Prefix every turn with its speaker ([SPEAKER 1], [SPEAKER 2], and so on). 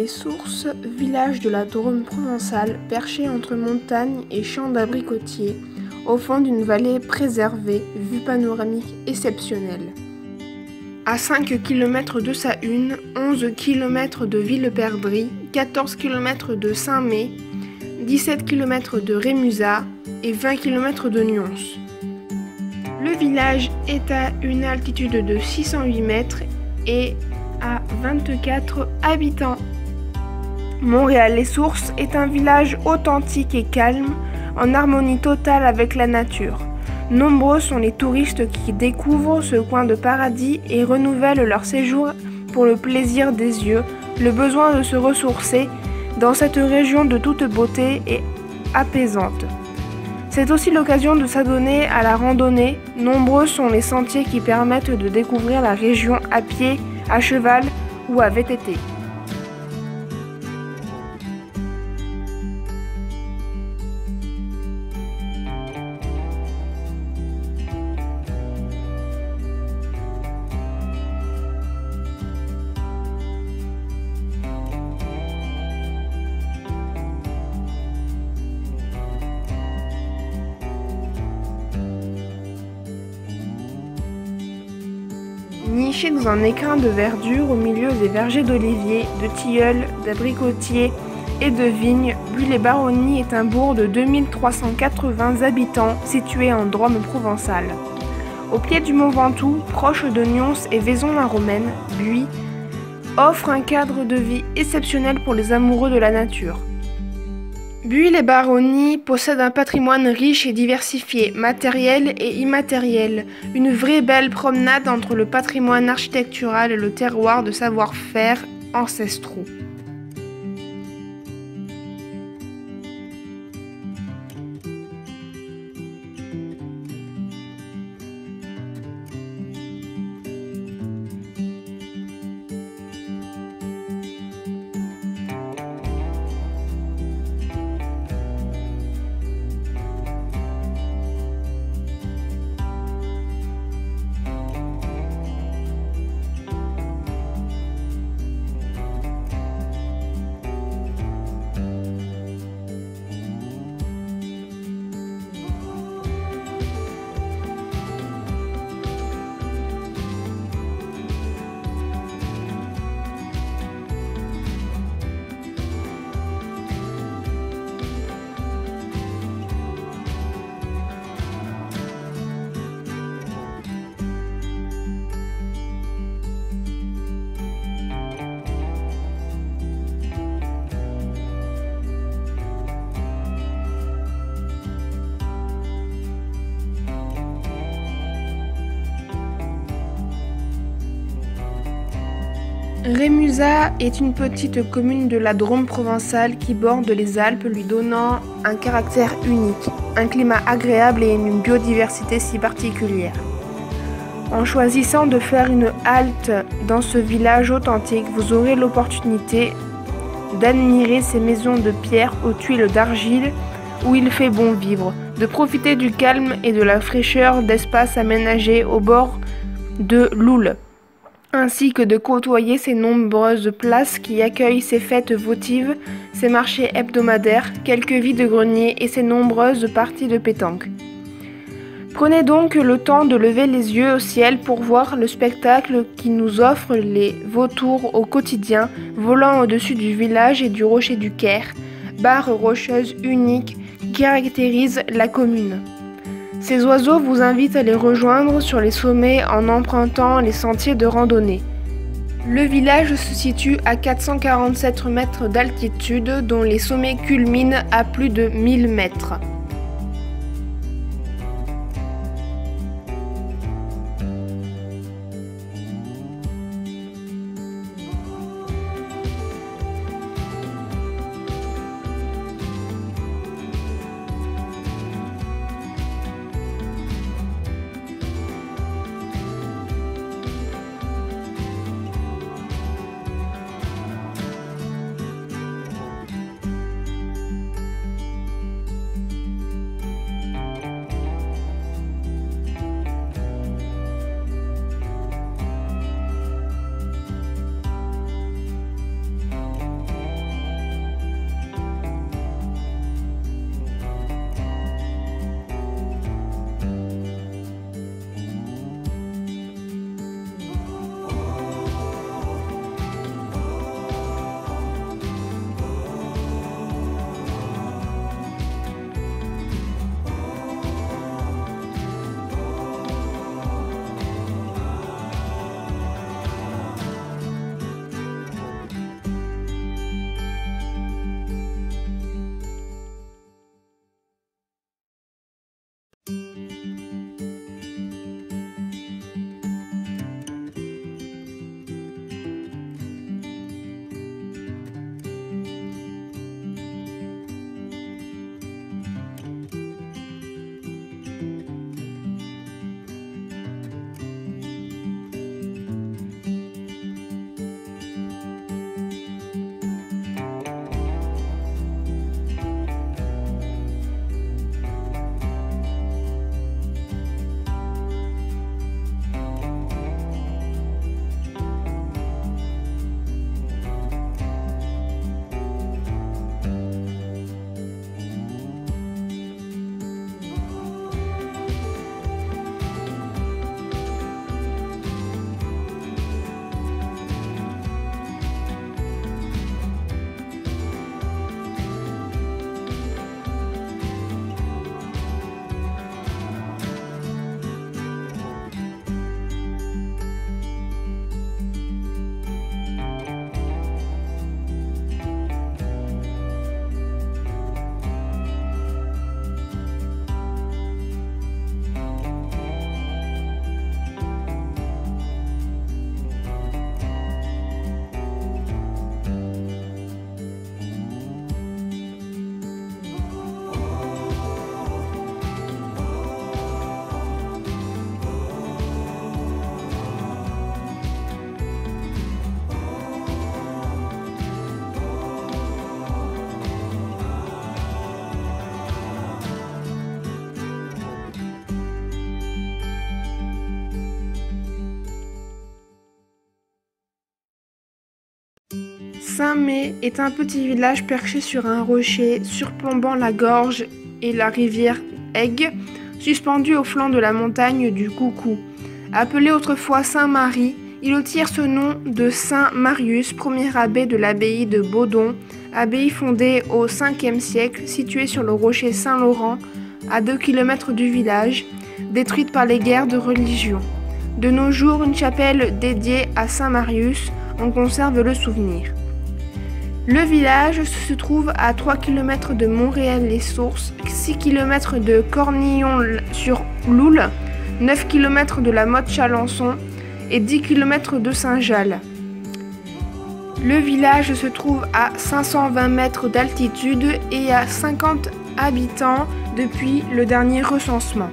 [SPEAKER 1] Montréal-les-Sources, village de la Drôme provençale perché entre montagnes et champs d'abricotiers, au fond d'une vallée préservée, vue panoramique exceptionnelle. À 5 km de Sahune, 11 km de Villeperdrix, 14 km de Saint-Mée, 17 km de Rémusat et 20 km de Nyons. Le village est à une altitude de 608 mètres et à 24 habitants. Montréal-les-Sources est un village authentique et calme, en harmonie totale avec la nature. Nombreux sont les touristes qui découvrent ce coin de paradis et renouvellent leur séjour pour le plaisir des yeux, le besoin de se ressourcer dans cette région de toute beauté et apaisante. C'est aussi l'occasion de s'adonner à la randonnée. Nombreux sont les sentiers qui permettent de découvrir la région à pied, à cheval ou à VTT. Niché dans un écrin de verdure au milieu des vergers d'oliviers, de tilleuls, d'abricotiers et de vignes, Buis-les-Baronnies est un bourg de 2380 habitants situé en Drôme provençale. Au pied du Mont Ventoux, proche de Nyons et Vaison-la-Romaine, Buis offre un cadre de vie exceptionnel pour les amoureux de la nature. Buis-les-Baronnies possède un patrimoine riche et diversifié, matériel et immatériel, une vraie belle promenade entre le patrimoine architectural et le terroir de savoir-faire ancestraux. Rémusat est une petite commune de la Drôme provençale qui borde les Alpes, lui donnant un caractère unique, un climat agréable et une biodiversité si particulière. En choisissant de faire une halte dans ce village authentique, vous aurez l'opportunité d'admirer ces maisons de pierre aux tuiles d'argile où il fait bon vivre, de profiter du calme et de la fraîcheur d'espaces aménagés au bord de l'Oule, ainsi que de côtoyer ces nombreuses places qui accueillent ces fêtes votives, ces marchés hebdomadaires, quelques vide-greniers et ces nombreuses parties de pétanque. Prenez donc le temps de lever les yeux au ciel pour voir le spectacle qui nous offrent les vautours au quotidien, volant au-dessus du village et du rocher du Caire, barre rocheuse unique qui caractérise la commune. Ces oiseaux vous invitent à les rejoindre sur les sommets en empruntant les sentiers de randonnée. Le village se situe à 447 mètres d'altitude, dont les sommets culminent à plus de 1000 mètres. Saint-Mée est un petit village perché sur un rocher surplombant la gorge et la rivière Aigue, suspendu au flanc de la montagne du Coucou. Appelé autrefois Saint-Marie, il tire ce nom de Saint Marius, premier abbé de l'abbaye de Baudon, abbaye fondée au Ve siècle, située sur le rocher Saint-Laurent, à 2 km du village, détruite par les guerres de religion. De nos jours, une chapelle dédiée à Saint Marius en conserve le souvenir. Le village se trouve à 3 km de Montréal-les-Sources, 6 km de Cornillon-sur-Loule, 9 km de la Motte-Chalençon et 10 km de Saint-Jalles. Le village se trouve à 520 mètres d'altitude et à 50 habitants depuis le dernier recensement.